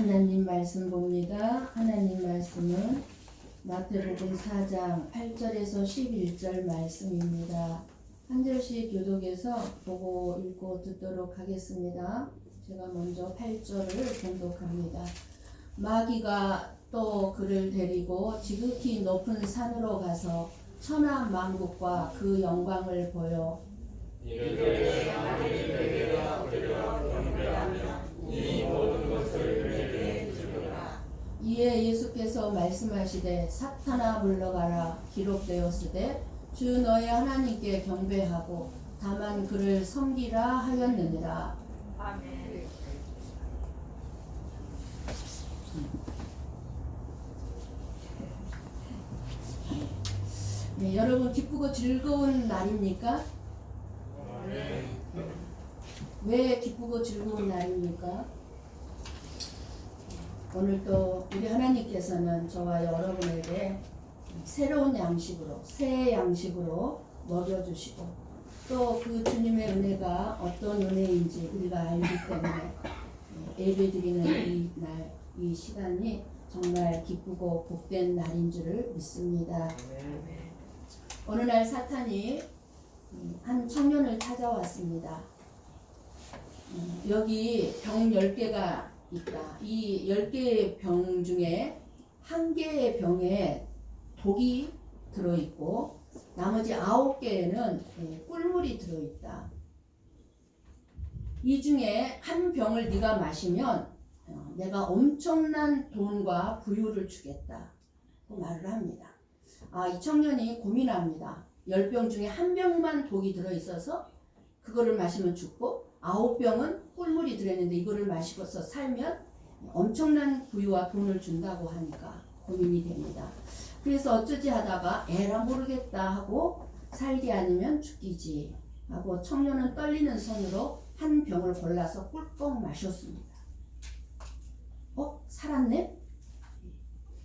하나님 말씀 봅니다. 하나님 말씀은 마태복음 4장 8절에서 11절 말씀입니다. 한 절씩 교독해서 보고 읽고 듣도록 하겠습니다. 제가 먼저 8절을 봉독합니다. 마귀가 또 그를 데리고 지극히 높은 산으로 가서 천하 만국과 그 영광을 보여 이르되 하나님에게가 우리가 경배하며 이 모든 것을 내게 주노라. 이에 예수께서 말씀하시되 사탄아 물러가라 기록되었으되 주 너의 하나님께 경배하고 다만 그를 섬기라 하였느니라. 아멘. 네, 여러분 기쁘고 즐거운 날입니까? 왜 기쁘고 즐거운 날입니까? 오늘 또 우리 하나님께서는 저와 여러분에게 새로운 양식으로 새 양식으로 먹여주시고 또 그 주님의 은혜가 어떤 은혜인지 우리가 알기 때문에 예배드리는 이 날, 이 시간이 정말 기쁘고 복된 날인 줄을 믿습니다. 어느 날 사탄이 한 청년을 찾아왔습니다. 여기 병 10개가 있다. 이 10개의 병 중에 한 개의 병에 독이 들어있고 나머지 9개에는 꿀물이 들어있다. 이 중에 한 병을 네가 마시면 내가 엄청난 돈과 부유를 주겠다. 그 말을 합니다. 이 청년이 고민합니다. 10병 중에 한 병만 독이 들어있어서 그거를 마시면 죽고 9병은 꿀물이 들어있는데 이거를 마시고서 살면 엄청난 부유와 돈을 준다고 하니까 고민이 됩니다. 그래서 어쩌지 하다가 에라 모르겠다 하고 살기 아니면 죽기지 하고 청년은 떨리는 손으로 한 병을 골라서 꿀꺽 마셨습니다. 살았네?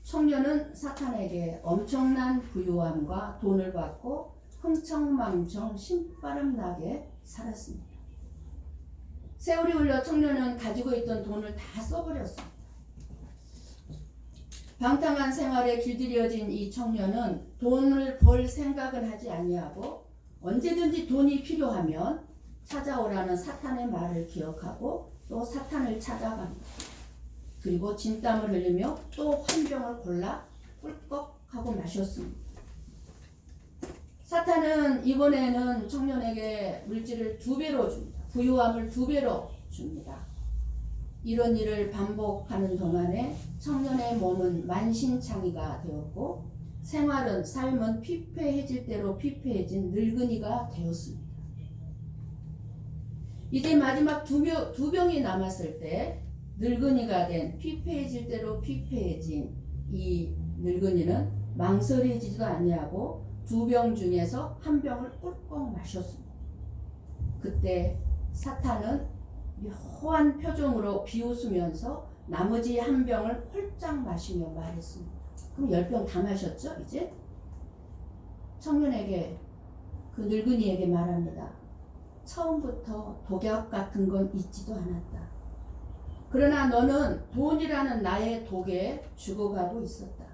청년은 사탄에게 엄청난 부유함과 돈을 받고 흥청망청 신바람 나게 살았습니다. 세월이 흘러 청년은 가지고 있던 돈을 다 써버렸습니다. 방탕한 생활에 길들여진 이 청년은 돈을 벌 생각을 하지 아니하고 언제든지 돈이 필요하면 찾아오라는 사탄의 말을 기억하고 또 사탄을 찾아갑니다. 그리고 진땀을 흘리며 또 한 병을 골라 꿀꺽 하고 마셨습니다. 사탄은 이번에는 청년에게 물질을 2배로 줍니다. 부유함을 2배로 줍니다. 이런 일을 반복하는 동안에 청년의 몸은 만신창이가 되었고 삶은 피폐해질 대로 피폐해진 늙은이가 되었습니다. 이제 마지막 두 병이 남았을 때 늙은이가 된 피폐해질 대로 피폐해진 이 늙은이는 망설이지도 아니하고 2병 중에서 한 병을 꿀꺽 마셨습니다. 그때 사탄은 묘한 표정으로 비웃으면서 나머지 한 병을 홀짝 마시며 말했습니다. 그럼 10병 다 마셨죠? 이제 청년에게 그 늙은이에게 말합니다. 처음부터 독약 같은 건 있지도 않았다. 그러나 너는 돈이라는 나의 독에 죽어가고 있었다.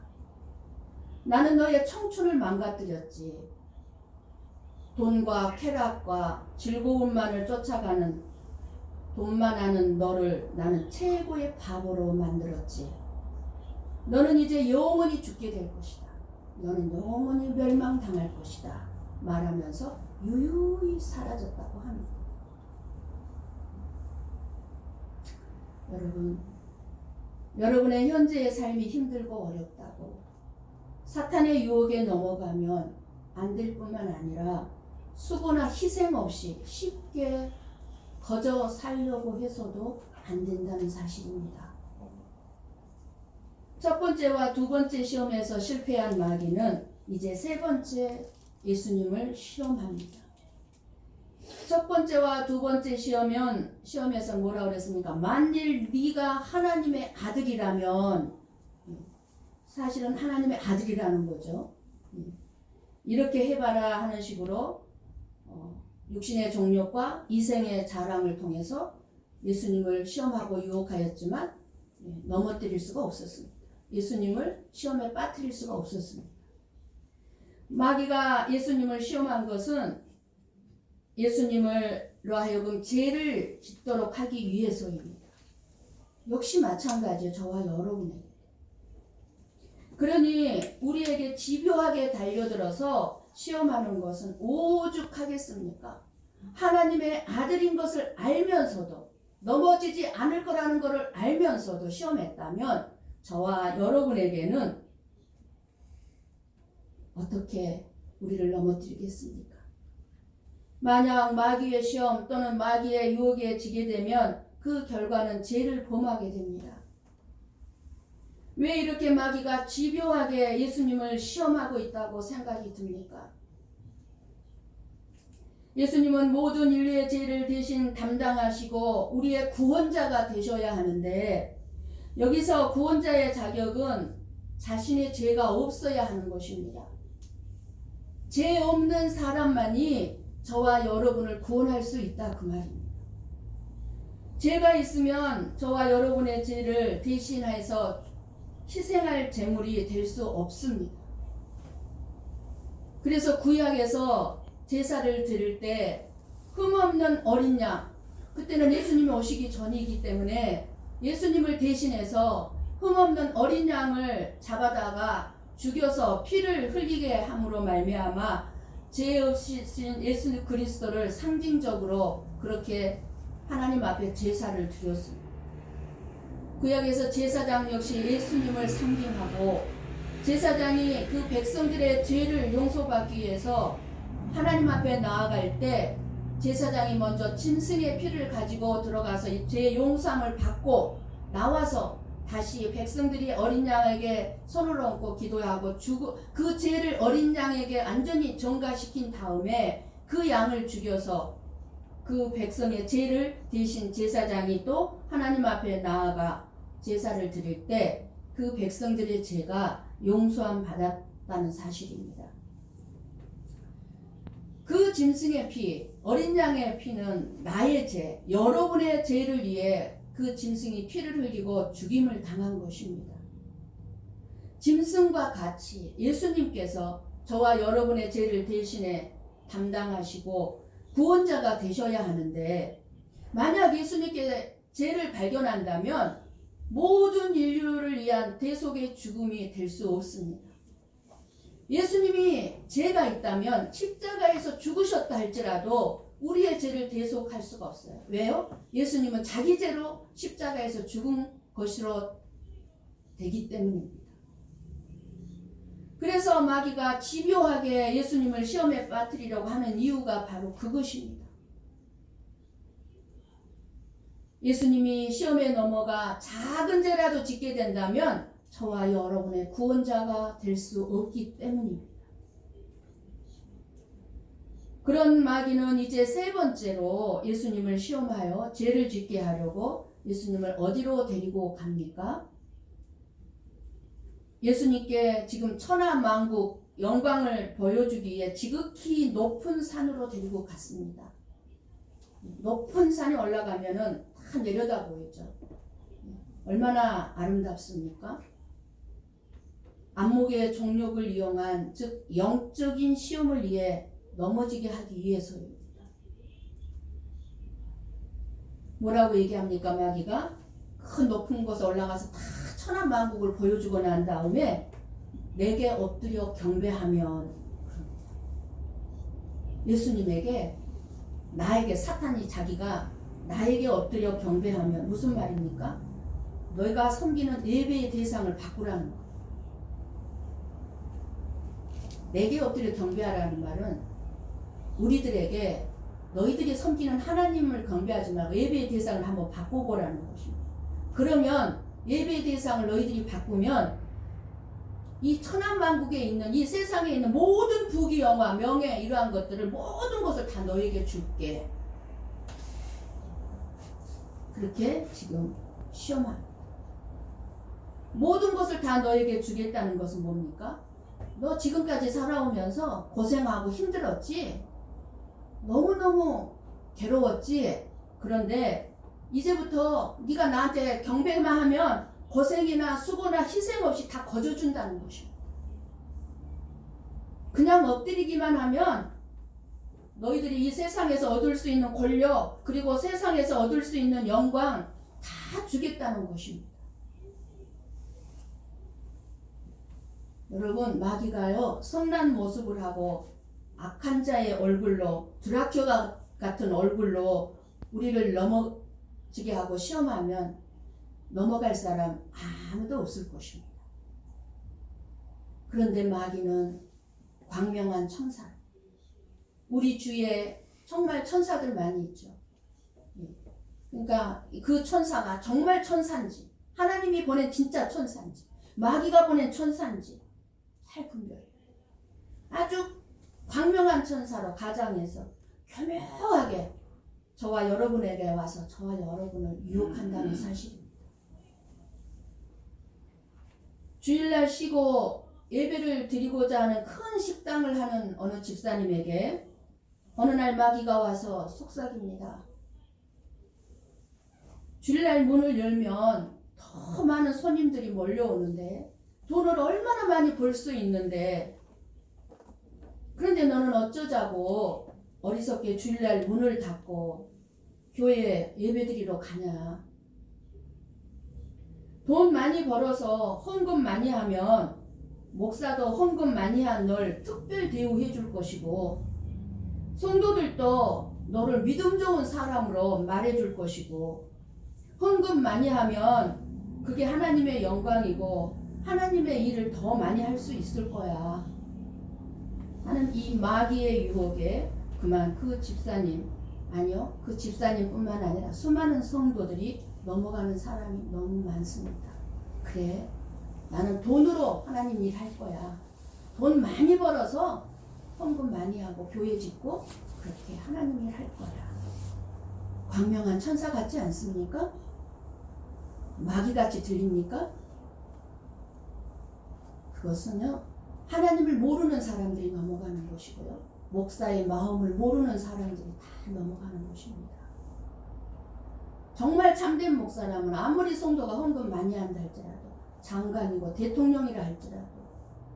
나는 너의 청춘을 망가뜨렸지. 돈과 쾌락과 즐거움만을 쫓아가는 돈만 아는 너를 나는 최고의 바보로 만들었지. 너는 이제 영원히 죽게 될 것이다. 너는 영원히 멸망당할 것이다. 말하면서 유유히 사라졌다고 합니다. 여러분의 현재의 삶이 힘들고 어렵다고 사탄의 유혹에 넘어가면 안 될 뿐만 아니라 수고나 희생 없이 쉽게 거저 살려고 해서도 안 된다는 사실입니다. 첫 번째와 두 번째 시험에서 실패한 마귀는 이제 세 번째 예수님을 시험합니다. 첫 번째와 두 번째 시험에서 뭐라고 그랬습니까? 만일 네가 하나님의 아들이라면, 사실은 하나님의 아들이라는 거죠. 이렇게 해봐라 하는 식으로 육신의 종력과 이생의 자랑을 통해서 예수님을 시험하고 유혹하였지만 넘어뜨릴 수가 없었습니다. 예수님을 시험에 빠뜨릴 수가 없었습니다. 마귀가 예수님을 시험한 것은 예수님을로 하여금 죄를 짓도록 하기 위해서입니다. 역시 마찬가지예요. 저와 여러분에게. 그러니 우리에게 집요하게 달려들어서 시험하는 것은 오죽하겠습니까? 하나님의 아들인 것을 알면서도 넘어지지 않을 거라는 것을 알면서도 시험했다면 저와 여러분에게는 어떻게 우리를 넘어뜨리겠습니까? 만약 마귀의 시험 또는 마귀의 유혹에 지게 되면 그 결과는 죄를 범하게 됩니다. 왜 이렇게 마귀가 집요하게 예수님을 시험하고 있다고 생각이 듭니까? 예수님은 모든 인류의 죄를 대신 담당하시고 우리의 구원자가 되셔야 하는데 여기서 구원자의 자격은 자신의 죄가 없어야 하는 것입니다. 죄 없는 사람만이 저와 여러분을 구원할 수 있다 그 말입니다. 죄가 있으면 저와 여러분의 죄를 대신해서 희생할 제물이 될 수 없습니다. 그래서 구약에서 제사를 드릴 때 흠없는 어린 양, 그때는 예수님이 오시기 전이기 때문에 예수님을 대신해서 흠없는 어린 양을 잡아다가 죽여서 피를 흘리게 함으로 말미암아 죄 없으신 예수 그리스도를 상징적으로 그렇게 하나님 앞에 제사를 드렸습니다. 구약에서 제사장 역시 예수님을 상징하고 제사장이 그 백성들의 죄를 용서받기 위해서 하나님 앞에 나아갈 때 제사장이 먼저 짐승의 피를 가지고 들어가서 죄 용서함을 받고 나와서 다시 백성들이 어린 양에게 손을 얹고 기도하고 그 죄를 어린 양에게 완전히 전가시킨 다음에 그 양을 죽여서 그 백성의 죄를 대신 제사장이 또 하나님 앞에 나아가 제사를 드릴 때 그 백성들의 죄가 용서함 받았다는 사실입니다. 그 짐승의 피, 어린 양의 피는 나의 죄, 여러분의 죄를 위해 그 짐승이 피를 흘리고 죽임을 당한 것입니다. 짐승과 같이 예수님께서 저와 여러분의 죄를 대신해 담당하시고 구원자가 되셔야 하는데 만약 예수님께 죄를 발견한다면 모든 인류를 위한 대속의 죽음이 될 수 없습니다. 예수님이 죄가 있다면 십자가에서 죽으셨다 할지라도 우리의 죄를 대속할 수가 없어요. 왜요? 예수님은 자기 죄로 십자가에서 죽은 것으로 되기 때문입니다. 그래서 마귀가 집요하게 예수님을 시험에 빠뜨리려고 하는 이유가 바로 그것입니다. 예수님이 시험에 넘어가 작은 죄라도 짓게 된다면 저와 여러분의 구원자가 될 수 없기 때문입니다. 그런 마귀는 이제 세 번째로 예수님을 시험하여 죄를 짓게 하려고 예수님을 어디로 데리고 갑니까? 예수님께 지금 천하만국 영광을 보여주기 위해 지극히 높은 산으로 데리고 갔습니다. 높은 산에 올라가면은 다 내려다 보이죠. 얼마나 아름답습니까? 안목의 종력을 이용한 즉 영적인 시험을 위해 넘어지게 하기 위해서입니다. 뭐라고 얘기합니까? 마귀가 큰 높은 곳에 올라가서 다 천하만국을 보여주고 난 다음에 내게 엎드려 경배하면 예수님에게 나에게 사탄이 자기가 나에게 엎드려 경배하면 무슨 말입니까? 너희가 섬기는 예배의 대상을 바꾸라는 거. 내게 엎드려 경배하라는 말은 우리들에게 너희들이 섬기는 하나님을 경배하지 말고 예배의 대상을 한번 바꿔보라는 것입니다. 그러면 예배의 대상을 너희들이 바꾸면 이 천하만국에 있는 이 세상에 있는 모든 부귀 영화 명예 이러한 것들을 모든 것을 다 너에게 줄게. 그렇게 지금 시험합니다. 모든 것을 다 너에게 주겠다는 것은 뭡니까? 너 지금까지 살아오면서 고생하고 힘들었지? 너무너무 괴로웠지? 그런데 이제부터 네가 나한테 경배만 하면 고생이나 수고나 희생 없이 다 거저준다는 것입니다. 그냥 엎드리기만 하면 너희들이 이 세상에서 얻을 수 있는 권력, 그리고 세상에서 얻을 수 있는 영광 다 주겠다는 것입니다. 여러분, 마귀가요 선한 모습을 하고 악한 자의 얼굴로, 드라큘라 같은 얼굴로 우리를 넘어지게 하고 시험하면 넘어갈 사람 아무도 없을 것입니다. 그런데 마귀는 광명한 천사, 우리 주위에 정말 천사들 많이 있죠. 그러니까 그 천사가 정말 천사인지, 하나님이 보낸 진짜 천사인지, 마귀가 보낸 천사인지 잘 분별해요. 아주 광명한 천사로 가장해서 교묘하게 저와 여러분에게 와서 저와 여러분을 유혹한다는 사실입니다. 주일날 쉬고 예배를 드리고자 하는 큰 식당을 하는 어느 집사님에게 어느 날 마귀가 와서 속삭입니다. 주일날 문을 열면 더 많은 손님들이 몰려오는데 돈을 얼마나 많이 벌 수 있는데, 그런데 너는 어쩌자고 어리석게 주일날 문을 닫고 교회에 예배드리러 가냐. 돈 많이 벌어서 헌금 많이 하면 목사도 헌금 많이 한 널 특별 대우해 줄 것이고, 성도들도 너를 믿음 좋은 사람으로 말해 줄 것이고, 헌금 많이 하면 그게 하나님의 영광이고 하나님의 일을 더 많이 할 수 있을 거야 하는 이 마귀의 유혹에 그만 그 집사님, 아니요, 그 집사님뿐만 아니라 수많은 성도들이 넘어가는 사람이 너무 많습니다. 그래, 나는 돈으로 하나님 일 할 거야. 돈 많이 벌어서 헌금 많이 하고 교회 짓고 그렇게 하나님 일 할 거야. 광명한 천사 같지 않습니까? 마귀같이 들립니까? 그것은요, 하나님을 모르는 사람들이 넘어가는 것이고요, 목사의 마음을 모르는 사람들이 다 넘어가는 것입니다. 정말 참된 목사라면 아무리 성도가 헌금 많이 한다 할지라도, 장관이고 대통령이라 할지라도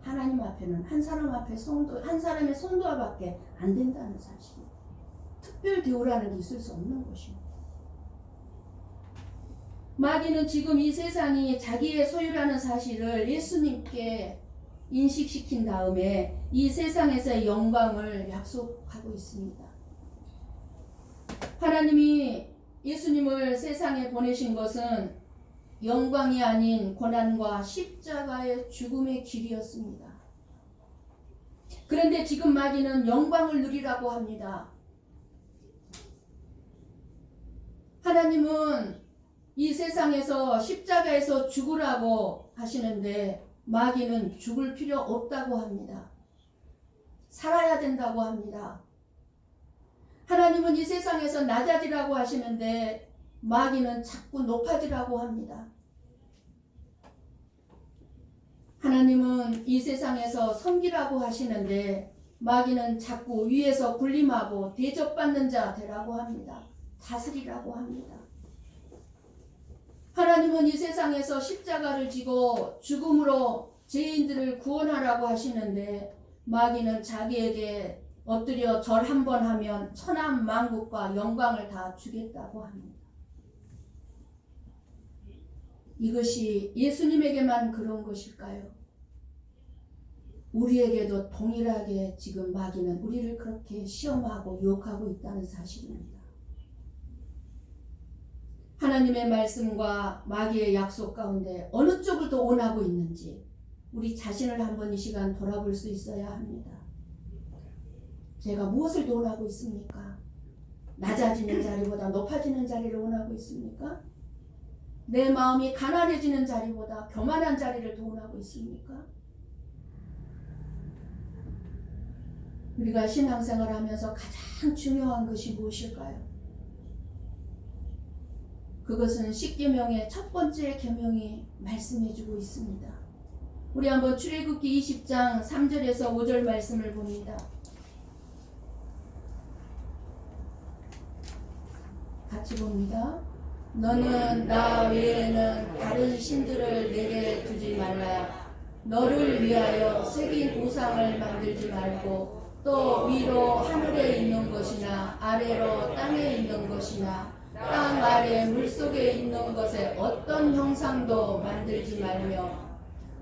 하나님 앞에는 한 사람 앞에 성도, 한 사람의 성도와밖에 안 된다는 사실입니다. 특별 대우라는 게 있을 수 없는 것입니다. 마귀는 지금 이 세상이 자기의 소유라는 사실을 예수님께 인식시킨 다음에 이 세상에서의 영광을 약속하고 있습니다. 하나님이 예수님을 세상에 보내신 것은 영광이 아닌 고난과 십자가의 죽음의 길이었습니다. 그런데 지금 마귀는 영광을 누리라고 합니다. 하나님은 이 세상에서 십자가에서 죽으라고 하시는데 마귀는 죽을 필요 없다고 합니다. 살아야 된다고 합니다. 하나님은 이 세상에서 낮아지라고 하시는데 마귀는 자꾸 높아지라고 합니다. 하나님은 이 세상에서 섬기라고 하시는데 마귀는 자꾸 위에서 군림하고 대접받는 자 되라고 합니다. 다스리라고 합니다. 하나님은 이 세상에서 십자가를 지고 죽음으로 죄인들을 구원하라고 하시는데 마귀는 자기에게 엎드려 절 한 번 하면 천한 만국과 영광을 다 주겠다고 합니다. 이것이 예수님에게만 그런 것일까요? 우리에게도 동일하게 지금 마귀는 우리를 그렇게 시험하고 유혹하고 있다는 사실입니다. 하나님의 말씀과 마귀의 약속 가운데 어느 쪽을 더 원하고 있는지 우리 자신을 한번 이 시간 돌아볼 수 있어야 합니다. 제가 무엇을 더 원하고 있습니까? 낮아지는 자리보다 높아지는 자리를 원하고 있습니까? 내 마음이 가난해지는 자리보다 교만한 자리를 더 원하고 있습니까? 우리가 신앙생활을 하면서 가장 중요한 것이 무엇일까요? 그것은 십계명의 첫 번째 계명이 말씀해주고 있습니다. 우리 한번 출애굽기 20장 3절에서 5절 말씀을 봅니다. 같이 봅니다. 너는 나 외에는 다른 신들을 내게 두지 말라. 너를 위하여 새긴 우상을 만들지 말고 또 위로 하늘에 있는 것이나 아래로 땅에 있는 것이나 땅 아래 물속에 있는 것에 어떤 형상도 만들지 말며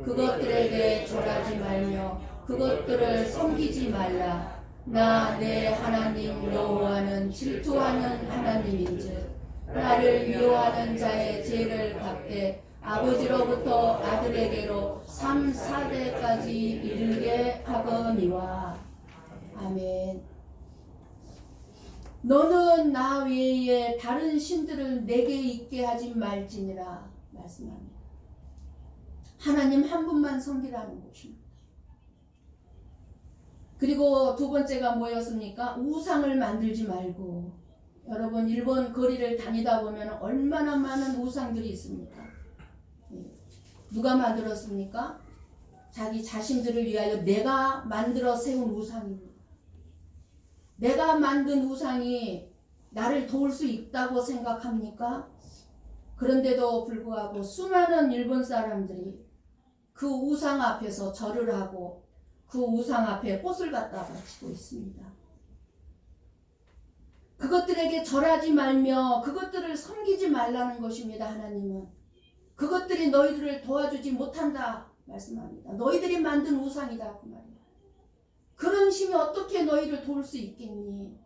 그것들에게 절하지 말며 그것들을 섬기지 말라. 나 내 하나님 여호와는 질투하는 하나님인즉 나를 미워하는 자의 죄를 갚되 아버지로부터 아들에게로 3, 4대까지 이르게 하거니와. 아멘. 너는 나 외에 다른 신들을 내게 있게 하지 말지니라 말씀합니다. 하나님 한 분만 섬기라는 것입니다. 그리고 두 번째가 뭐였습니까? 우상을 만들지 말고. 여러분 일본 거리를 다니다 보면 얼마나 많은 우상들이 있습니까? 누가 만들었습니까? 자기 자신들을 위하여 내가 만들어 세운 우상입니다. 내가 만든 우상이 나를 도울 수 있다고 생각합니까? 그런데도 불구하고 수많은 일본 사람들이 그 우상 앞에서 절을 하고 그 우상 앞에 꽃을 갖다 바치고 있습니다. 그것들에게 절하지 말며 그것들을 섬기지 말라는 것입니다. 하나님은 그것들이 너희들을 도와주지 못한다 말씀합니다. 너희들이 만든 우상이다 그 말이에요. 그런 신이 어떻게 너희를 도울 수 있겠니?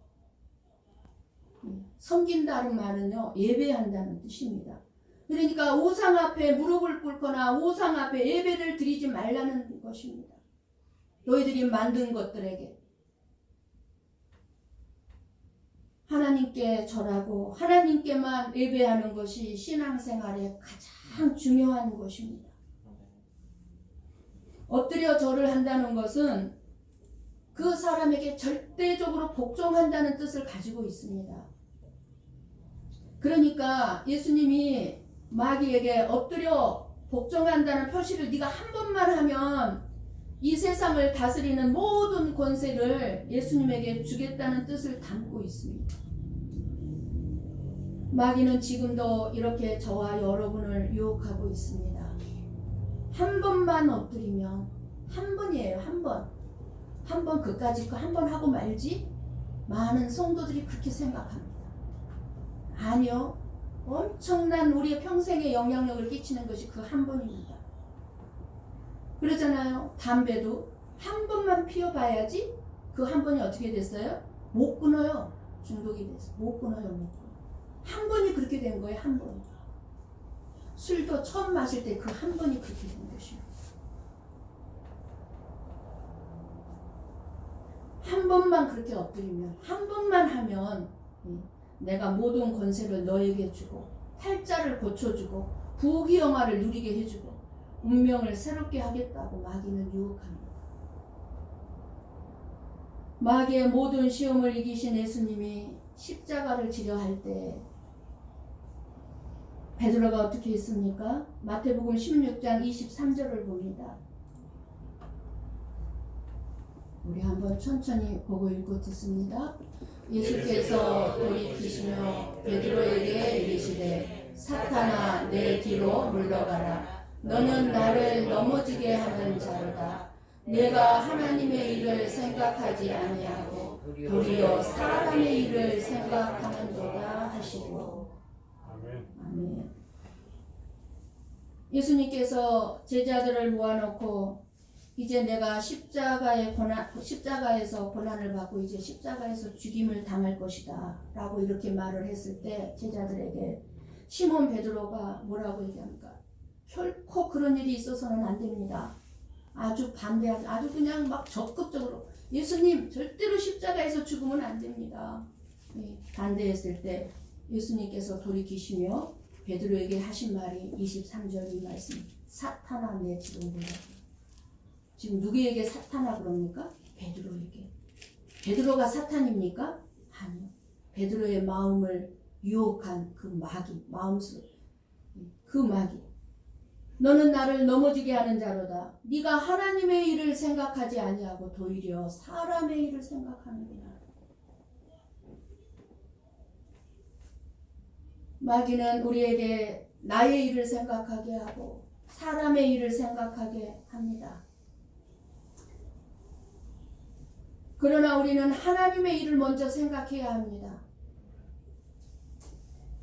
섬긴다는 말은요 예배한다는 뜻입니다. 그러니까 우상 앞에 무릎을 꿇거나 우상 앞에 예배를 드리지 말라는 것입니다. 너희들이 만든 것들에게 하나님께 절하고 하나님께만 예배하는 것이 신앙생활의 가장 중요한 것입니다. 엎드려 절을 한다는 것은 그 사람에게 절대적으로 복종한다는 뜻을 가지고 있습니다. 그러니까 예수님이 마귀에게 엎드려 복종한다는 표시를 네가 한 번만 하면 이 세상을 다스리는 모든 권세를 예수님에게 주겠다는 뜻을 담고 있습니다. 마귀는 지금도 이렇게 저와 여러분을 유혹하고 있습니다. 한 번만 엎드리면 한 번이에요. 한 번. 한 번 그까짓 거 한 번 하고 말지? 많은 성도들이 그렇게 생각합니다. 아니요. 엄청난 우리의 평생에 영향력을 끼치는 것이 그 한 번입니다. 그러잖아요. 담배도 한 번만 피워봐야지 그 한 번이 어떻게 됐어요? 못 끊어요. 중독이 돼서 못 끊어요. 못 끊어요. 한 번이 그렇게 된 거예요. 한 번. 술도 처음 마실 때 그 한 번이 그렇게 된 것입니다. 한 번만 그렇게 엎드리면 한 번만 하면 내가 모든 권세를 너에게 주고 팔자를 고쳐주고 부귀영화를 누리게 해주고 운명을 새롭게 하겠다고 마귀는 유혹합니다. 마귀의 모든 시험을 이기신 예수님이 십자가를 지려 할 때 베드로가 어떻게 했습니까? 마태복음 16장 23절을 봅니다. 우리 한번 천천히 보고 읽고 듣습니다. 예수께서 돌이키시며 베드로에게 이르시되 사탄아 내 뒤로 물러가라. 너는 나를 넘어지게 하는 자로다. 내가 하나님의 일을 생각하지 아니하고 도리어 사람의 일을 생각하는도다 하시고. 아멘. 예수님께서 제자들을 모아놓고 이제 내가 십자가에서 고난을 받고 이제 십자가에서 죽임을 당할 것이다 라고 이렇게 말을 했을 때 제자들에게 시몬 베드로가 뭐라고 얘기합니까? 결코 그런 일이 있어서는 안 됩니다. 아주 반대한, 아주 그냥 막 적극적으로 예수님 절대로 십자가에서 죽으면 안 됩니다. 반대했을 때 예수님께서 돌이키시며 베드로에게 하신 말이 23절 이 말씀. 사탄아 내 뒤로 물러가라. 지금 누구에게 사탄아 그럽니까? 베드로에게. 베드로가 사탄입니까? 아니요. 베드로의 마음을 유혹한 그 마귀, 마음속 그 마귀. 너는 나를 넘어지게 하는 자로다. 네가 하나님의 일을 생각하지 아니하고 도리어 사람의 일을 생각하는구나. 마귀는 우리에게 나의 일을 생각하게 하고 사람의 일을 생각하게 합니다. 그러나 우리는 하나님의 일을 먼저 생각해야 합니다.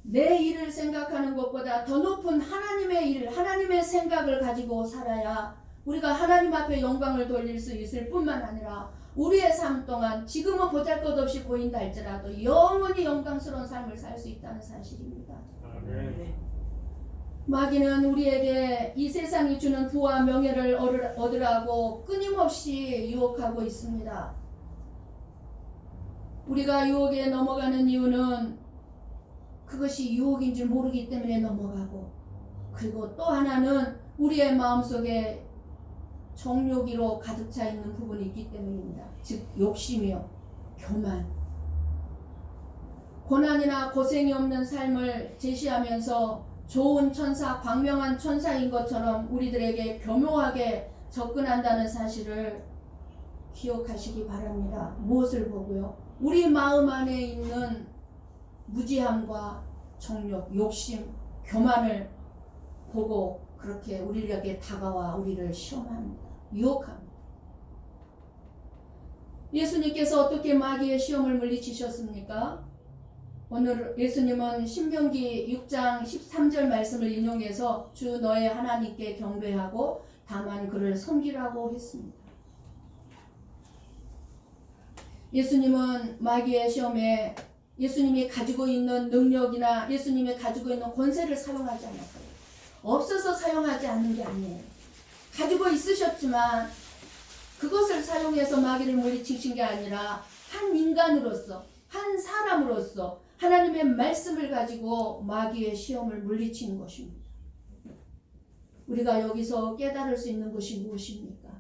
내 일을 생각하는 것보다 더 높은 하나님의 일, 하나님의 생각을 가지고 살아야 우리가 하나님 앞에 영광을 돌릴 수 있을 뿐만 아니라 우리의 삶 동안 지금은 보잘것없이 보인다 할지라도 영원히 영광스러운 삶을 살 수 있다는 사실입니다. 아멘. 마귀는 우리에게 이 세상이 주는 부와 명예를 얻으라고 끊임없이 유혹하고 있습니다. 우리가 유혹에 넘어가는 이유는 그것이 유혹인 줄 모르기 때문에 넘어가고, 그리고 또 하나는 우리의 마음속에 정욕으로 가득 차 있는 부분이 있기 때문입니다. 즉 욕심이요, 교만, 고난이나 고생이 없는 삶을 제시하면서 좋은 천사, 광명한 천사인 것처럼 우리들에게 교묘하게 접근한다는 사실을 기억하시기 바랍니다. 무엇을 보고요? 우리 마음 안에 있는 무지함과 정욕, 욕심, 교만을 보고 그렇게 우리에게 다가와 우리를 시험합니다. 유혹합니다. 예수님께서 어떻게 마귀의 시험을 물리치셨습니까? 오늘 예수님은 신명기 6장 13절 말씀을 인용해서 주 너의 하나님께 경배하고 다만 그를 섬기라고 했습니다. 예수님은 마귀의 시험에 예수님이 가지고 있는 능력이나 예수님이 가지고 있는 권세를 사용하지 않았어요. 없어서 사용하지 않는 게 아니에요. 가지고 있으셨지만 그것을 사용해서 마귀를 물리치신 게 아니라 한 인간으로서, 한 사람으로서 하나님의 말씀을 가지고 마귀의 시험을 물리치는 것입니다. 우리가 여기서 깨달을 수 있는 것이 무엇입니까?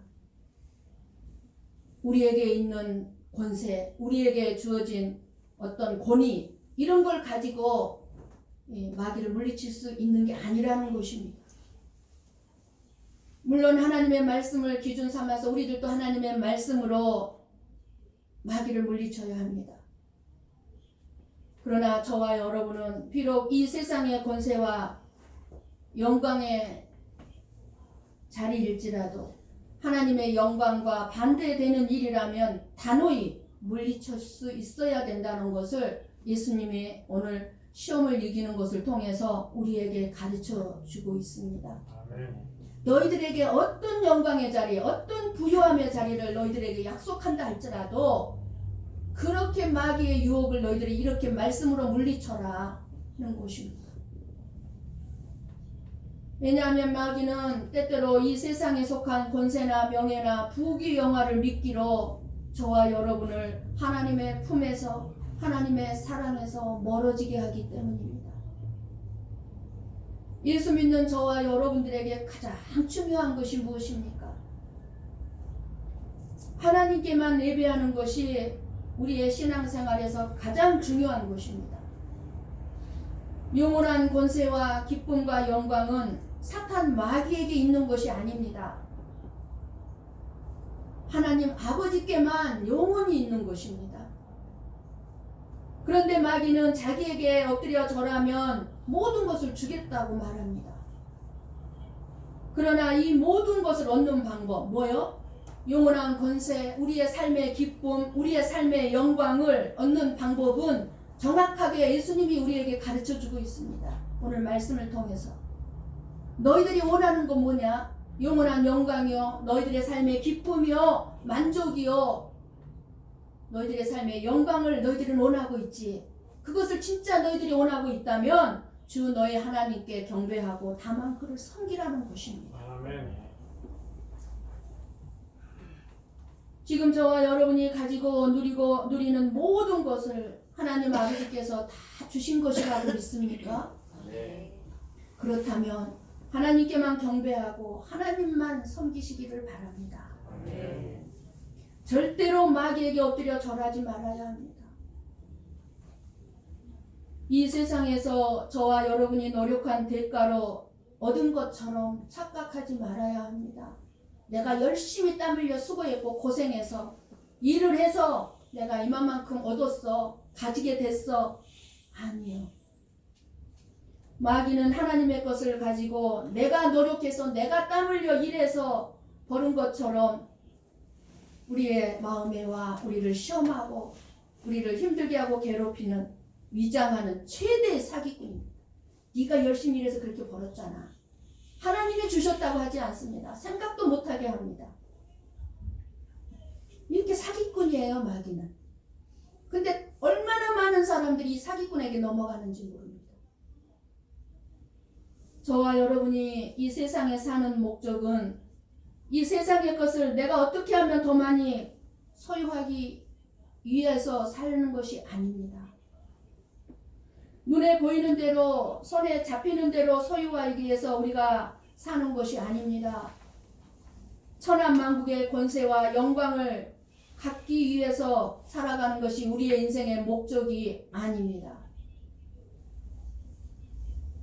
우리에게 있는 권세, 우리에게 주어진 어떤 권위, 이런 걸 가지고 마귀를 물리칠 수 있는 게 아니라는 것입니다. 물론 하나님의 말씀을 기준 삼아서 우리들도 하나님의 말씀으로 마귀를 물리쳐야 합니다. 그러나 저와 여러분은 비록 이 세상의 권세와 영광의 자리일지라도 하나님의 영광과 반대되는 일이라면 단호히 물리칠 수 있어야 된다는 것을 예수님이 오늘 시험을 이기는 것을 통해서 우리에게 가르쳐 주고 있습니다. 아멘. 너희들에게 어떤 영광의 자리, 어떤 부요함의 자리를 너희들에게 약속한다 할지라도 그렇게 마귀의 유혹을 너희들이 이렇게 말씀으로 물리쳐라 하는 것입니다. 왜냐하면 마귀는 때때로 이 세상에 속한 권세나 명예나 부귀 영화를 믿기로 저와 여러분을 하나님의 품에서, 하나님의 사랑에서 멀어지게 하기 때문입니다. 예수 믿는 저와 여러분들에게 가장 중요한 것이 무엇입니까? 하나님께만 예배하는 것이 우리의 신앙생활에서 가장 중요한 것입니다. 영원한 권세와 기쁨과 영광은 사탄 마귀에게 있는 것이 아닙니다. 하나님 아버지께만 영원히 있는 것입니다. 그런데 마귀는 자기에게 엎드려 절하면 모든 것을 주겠다고 말합니다. 그러나 이 모든 것을 얻는 방법 뭐요? 영원한 권세, 우리의 삶의 기쁨, 우리의 삶의 영광을 얻는 방법은 정확하게 예수님이 우리에게 가르쳐주고 있습니다. 오늘 말씀을 통해서. 너희들이 원하는 건 뭐냐? 영원한 영광이요, 너희들의 삶의 기쁨이요, 만족이요, 너희들의 삶의 영광을 너희들은 원하고 있지. 그것을 진짜 너희들이 원하고 있다면 주 너희 하나님께 경배하고 다만 그를 섬기라는 것입니다. 아멘. 지금 저와 여러분이 가지고 누리는 모든 것을 하나님 아버지께서 다 주신 것이라고 믿습니까? 네. 그렇다면 하나님께만 경배하고 하나님만 섬기시기를 바랍니다. 아멘. 절대로 마귀에게 엎드려 절하지 말아야 합니다. 이 세상에서 저와 여러분이 노력한 대가로 얻은 것처럼 착각하지 말아야 합니다. 내가 열심히 땀 흘려 수고했고 고생해서 일을 해서 내가 이만큼 얻었어, 가지게 됐어. 아니요. 마귀는 하나님의 것을 가지고 내가 노력해서 내가 땀 흘려 일해서 버는 것처럼 우리의 마음에 와 우리를 시험하고 우리를 힘들게 하고 괴롭히는 위장하는 최대의 사기꾼입니다. 네가 열심히 일해서 그렇게 벌었잖아. 하나님이 주셨다고 하지 않습니다. 생각도 못하게 합니다. 이렇게 사기꾼이에요, 마귀는. 근데 얼마나 많은 사람들이 이 사기꾼에게 넘어가는지 모릅니다. 저와 여러분이 이 세상에 사는 목적은 이 세상의 것을 내가 어떻게 하면 더 많이 소유하기 위해서 사는 것이 아닙니다. 눈에 보이는 대로 손에 잡히는 대로 소유하기 위해서 우리가 사는 것이 아닙니다. 천하만국의 권세와 영광을 갖기 위해서 살아가는 것이 우리의 인생의 목적이 아닙니다.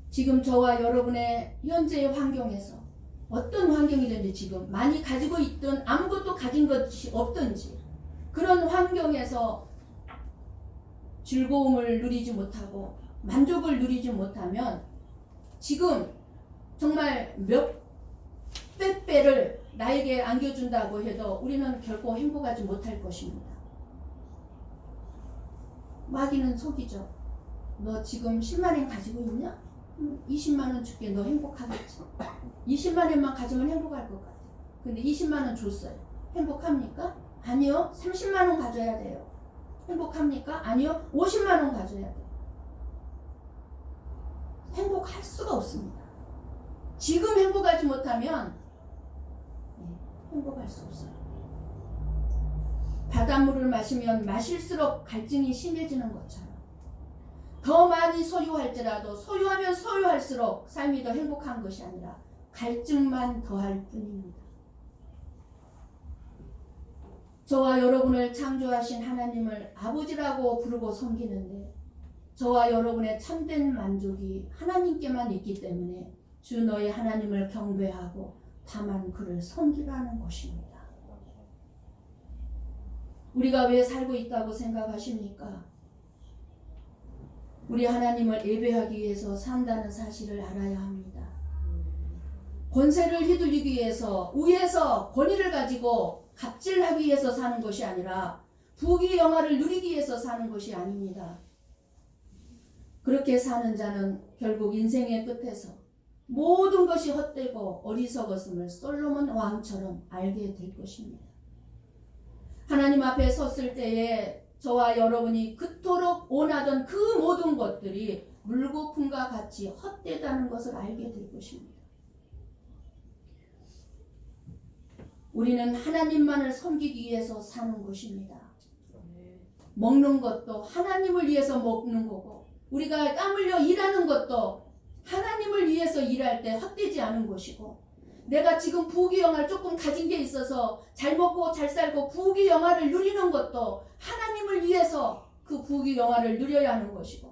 지금 저와 여러분의 현재의 환경에서 어떤 환경이든지 지금 많이 가지고 있든 아무것도 가진 것이 없든지 그런 환경에서 즐거움을 누리지 못하고 만족을 누리지 못하면 지금 정말 몇백 배를 나에게 안겨준다고 해도 우리는 결코 행복하지 못할 것입니다. 마귀는 속이죠. 너 지금 10만 원 가지고 있냐? 20만 원 줄게. 너 행복하겠지? 20만 원만 가지면 행복할 것 같아. 근데 20만 원 줬어요. 행복합니까? 아니요. 30만 원 가져야 돼요. 행복합니까? 아니요. 50만 원 가져야 돼요. 행복할 수가 없습니다. 지금 행복하지 못하면 행복할 수 없어요. 바닷물을 마시면 마실수록 갈증이 심해지는 것처럼 더 많이 소유할지라도 소유하면 소유할수록 삶이 더 행복한 것이 아니라 갈증만 더할 뿐입니다. 저와 여러분을 창조하신 하나님을 아버지라고 부르고 섬기는데 저와 여러분의 참된 만족이 하나님께만 있기 때문에 주 너의 하나님을 경배하고 다만 그를 섬기라는 것입니다. 우리가 왜 살고 있다고 생각하십니까? 우리 하나님을 예배하기 위해서 산다는 사실을 알아야 합니다. 권세를 휘둘리기 위해서 위에서 권위를 가지고 갑질하기 위해서 사는 것이 아니라 부귀 영화를 누리기 위해서 사는 것이 아닙니다. 그렇게 사는 자는 결국 인생의 끝에서 모든 것이 헛되고 어리석었음을 솔로몬 왕처럼 알게 될 것입니다. 하나님 앞에 섰을 때에 저와 여러분이 그토록 원하던 그 모든 것들이 물거품과 같이 헛되다는 것을 알게 될 것입니다. 우리는 하나님만을 섬기기 위해서 사는 것입니다. 먹는 것도 하나님을 위해서 먹는 거고 우리가 땀 흘려 일하는 것도 하나님을 위해서 일할 때 헛되지 않은 것이고 내가 지금 부귀영화를 조금 가진 게 있어서 잘 먹고 잘 살고 부귀영화를 누리는 것도 하나님을 위해서 그 부귀영화를 누려야 하는 것이고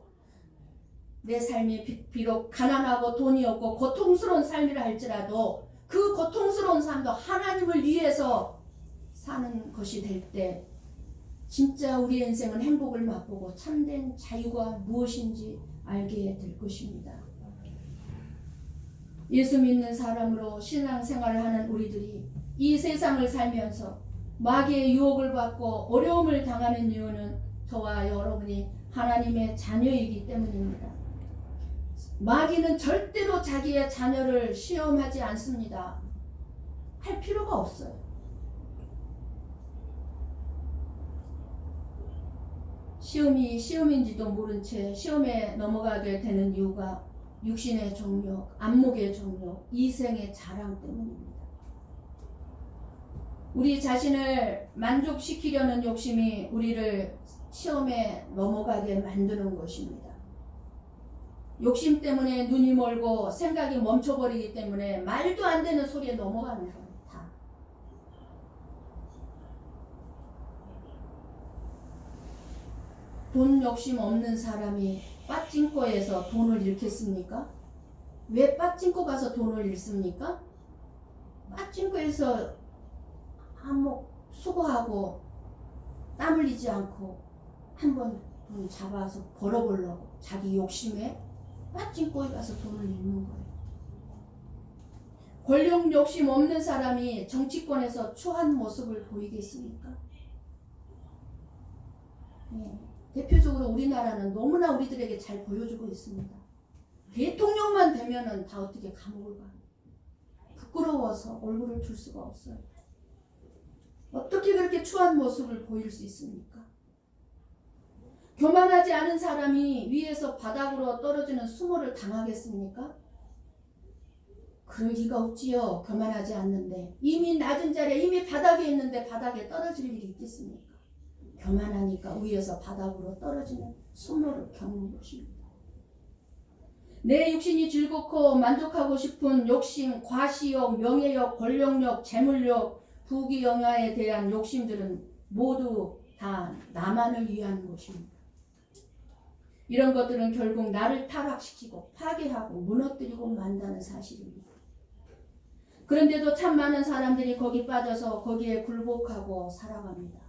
내 삶이 비록 가난하고 돈이 없고 고통스러운 삶이라 할지라도 그 고통스러운 삶도 하나님을 위해서 사는 것이 될 때 진짜 우리 인생은 행복을 맛보고 참된 자유가 무엇인지 알게 될 것입니다. 예수 믿는 사람으로 신앙생활을 하는 우리들이 이 세상을 살면서 마귀의 유혹을 받고 어려움을 당하는 이유는 저와 여러분이 하나님의 자녀이기 때문입니다. 마귀는 절대로 자기의 자녀를 시험하지 않습니다. 할 필요가 없어요. 시험이 시험인지도 모른 채 시험에 넘어가게 되는 이유가 육신의 정욕, 안목의 정욕, 이생의 자랑 때문입니다. 우리 자신을 만족시키려는 욕심이 우리를 시험에 넘어가게 만드는 것입니다. 욕심 때문에 눈이 멀고 생각이 멈춰버리기 때문에 말도 안 되는 소리에 넘어가는 겁니다. 돈 욕심 없는 사람이 빠찡코에서 돈을 잃겠습니까? 왜 빠찡코 가서 돈을 잃습니까? 빠찡코에서 한몫 수고하고 땀 흘리지 않고 한번 돈 잡아서 벌어보려고 자기 욕심에 빠진 꼬에 가서 돈을 잃는 거예요. 권력 욕심 없는 사람이 정치권에서 추한 모습을 보이겠습니까? 네. 대표적으로 우리나라는 너무나 우리들에게 잘 보여주고 있습니다. 대통령만 되면은 다 어떻게 감옥을 가요. 부끄러워서 얼굴을 줄 수가 없어요. 어떻게 그렇게 추한 모습을 보일 수 있습니까? 교만하지 않은 사람이 위에서 바닥으로 떨어지는 수모를 당하겠습니까? 그럴 리가 없지요. 교만하지 않는데. 이미 낮은 자리에 이미 바닥에 있는데 바닥에 떨어질 일이 있겠습니까? 교만하니까 위에서 바닥으로 떨어지는 수모를 겪는 것입니다. 내 육신이 즐겁고 만족하고 싶은 욕심, 과시욕, 명예욕, 권력욕, 재물욕, 부귀영화에 대한 욕심들은 모두 다 나만을 위한 것입니다. 이런 것들은 결국 나를 타락시키고 파괴하고 무너뜨리고 만다는 사실입니다. 그런데도 참 많은 사람들이 거기 빠져서 거기에 굴복하고 살아갑니다.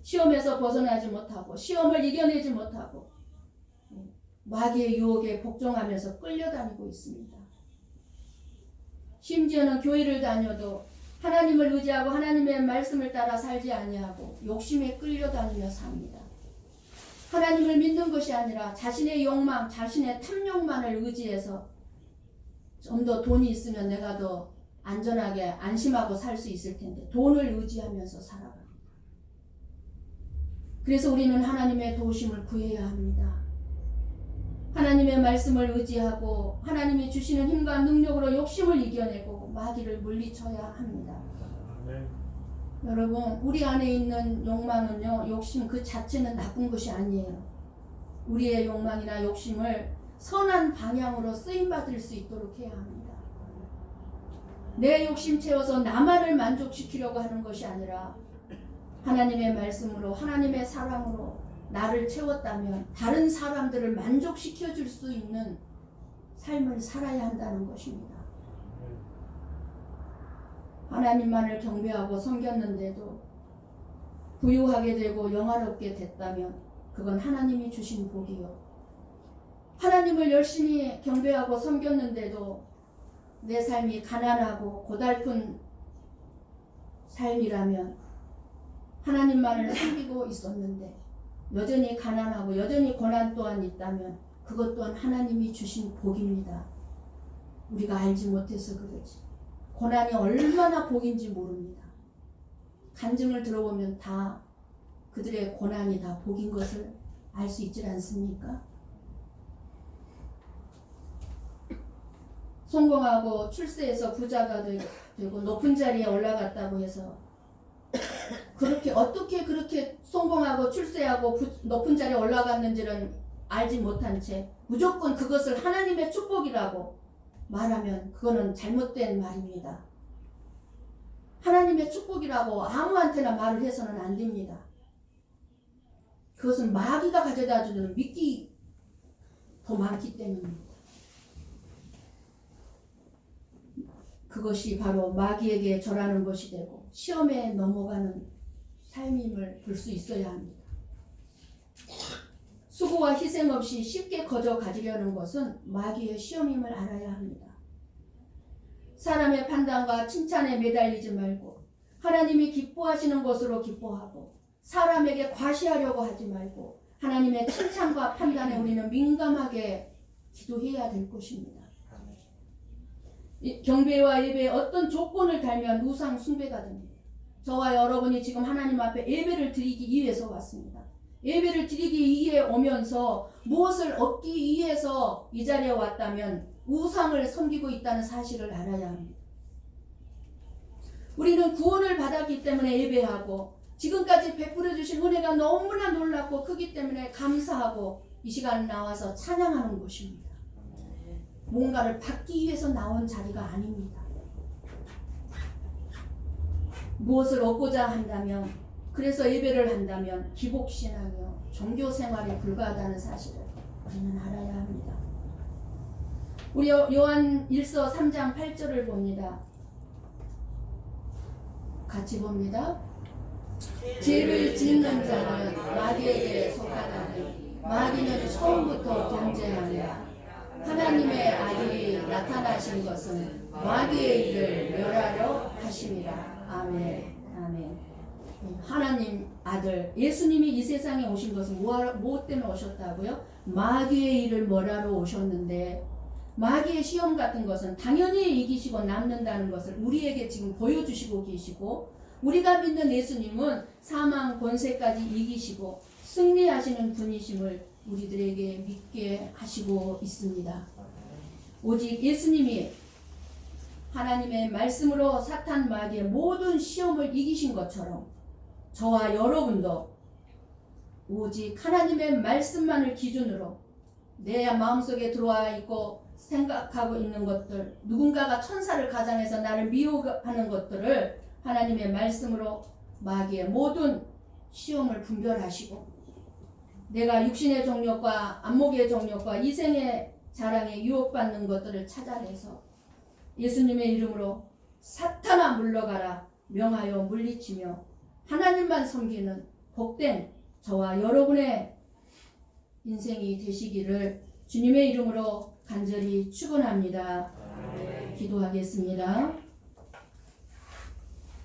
시험에서 벗어나지 못하고 시험을 이겨내지 못하고 마귀의 유혹에 복종하면서 끌려다니고 있습니다. 심지어는 교회를 다녀도 하나님을 의지하고 하나님의 말씀을 따라 살지 아니하고 욕심에 끌려다니며 삽니다. 하나님을 믿는 것이 아니라 자신의 욕망, 자신의 탐욕만을 의지해서 좀 더 돈이 있으면 내가 더 안전하게 안심하고 살 수 있을 텐데 돈을 의지하면서 살아갑니다. 그래서 우리는 하나님의 도우심을 구해야 합니다. 하나님의 말씀을 의지하고 하나님이 주시는 힘과 능력으로 욕심을 이겨내고 마귀를 물리쳐야 합니다. 네. 여러분, 우리 안에 있는 욕망은요, 욕심 그 자체는 나쁜 것이 아니에요. 우리의 욕망이나 욕심을 선한 방향으로 쓰임받을 수 있도록 해야 합니다. 내 욕심 채워서 나만을 만족시키려고 하는 것이 아니라 하나님의 말씀으로 하나님의 사랑으로 나를 채웠다면 다른 사람들을 만족시켜줄 수 있는 삶을 살아야 한다는 것입니다. 하나님만을 경배하고 섬겼는데도 부유하게 되고 영화롭게 됐다면 그건 하나님이 주신 복이요. 하나님을 열심히 경배하고 섬겼는데도 내 삶이 가난하고 고달픈 삶이라면 하나님만을 섬기고 있었는데 여전히 가난하고 여전히 고난 또한 있다면 그것 또한 하나님이 주신 복입니다. 우리가 알지 못해서 그러지. 고난이 얼마나 복인지 모릅니다. 간증을 들어보면 다 그들의 고난이 다 복인 것을 알 수 있지 않습니까? 성공하고 출세해서 부자가 되고 높은 자리에 올라갔다고 해서 그렇게 어떻게 그렇게 성공하고 출세하고 높은 자리에 올라갔는지는 알지 못한 채 무조건 그것을 하나님의 축복이라고 말하면 그거는 잘못된 말입니다. 하나님의 축복이라고 아무한테나 말을 해서는 안 됩니다. 그것은 마귀가 가져다주는 미끼 더 많기 때문입니다. 그것이 바로 마귀에게 절하는 것이 되고 시험에 넘어가는 삶임을 볼 수 있어야 합니다. 수고와 희생 없이 쉽게 거저 가지려는 것은 마귀의 시험임을 알아야 합니다. 사람의 판단과 칭찬에 매달리지 말고 하나님이 기뻐하시는 것으로 기뻐하고 사람에게 과시하려고 하지 말고 하나님의 칭찬과 판단에 우리는 민감하게 기도해야 될 것입니다. 경배와 예배에 어떤 조건을 달면 우상 숭배가 됩니다. 저와 여러분이 지금 하나님 앞에 예배를 드리기 위해서 왔습니다. 예배를 드리기 위해 오면서 무엇을 얻기 위해서 이 자리에 왔다면 우상을 섬기고 있다는 사실을 알아야 합니다. 우리는 구원을 받았기 때문에 예배하고 지금까지 베풀어 주신 은혜가 너무나 놀랍고 크기 때문에 감사하고 이 시간 나와서 찬양하는 것입니다. 뭔가를 받기 위해서 나온 자리가 아닙니다. 무엇을 얻고자 한다면 그래서 예배를 한다면 기복신앙이요 종교생활에 불과하다는 사실을 우리는 알아야 합니다. 우리 요한 1서 3장 8절을 봅니다. 같이 봅니다. 죄를 짓는 자는 마귀에게 속하다니 마귀는 처음부터 경쟁하며 하나님의 아들이 나타나신 것은 마귀의 일을 멸하려 하심이라. 아멘. 아멘. 하나님 아들 예수님이 이 세상에 오신 것은 무엇 때문에 오셨다고요? 마귀의 일을 멸하러 오셨는데, 마귀의 시험 같은 것은 당연히 이기시고 남는다는 것을 우리에게 지금 보여주시고 계시고, 우리가 믿는 예수님은 사망 권세까지 이기시고 승리하시는 분이심을 우리들에게 믿게 하시고 있습니다. 오직 예수님이 하나님의 말씀으로 사탄 마귀의 모든 시험을 이기신 것처럼 저와 여러분도 오직 하나님의 말씀만을 기준으로 내 마음속에 들어와 있고 생각하고 있는 것들, 누군가가 천사를 가장해서 나를 미혹하는 것들을 하나님의 말씀으로 마귀의 모든 시험을 분별하시고, 내가 육신의 정욕과 안목의 정욕과 이생의 자랑에 유혹받는 것들을 찾아내서 예수님의 이름으로 사탄아 물러가라 명하여 물리치며 하나님만 섬기는 복된 저와 여러분의 인생이 되시기를 주님의 이름으로 간절히 축원합니다. 기도하겠습니다.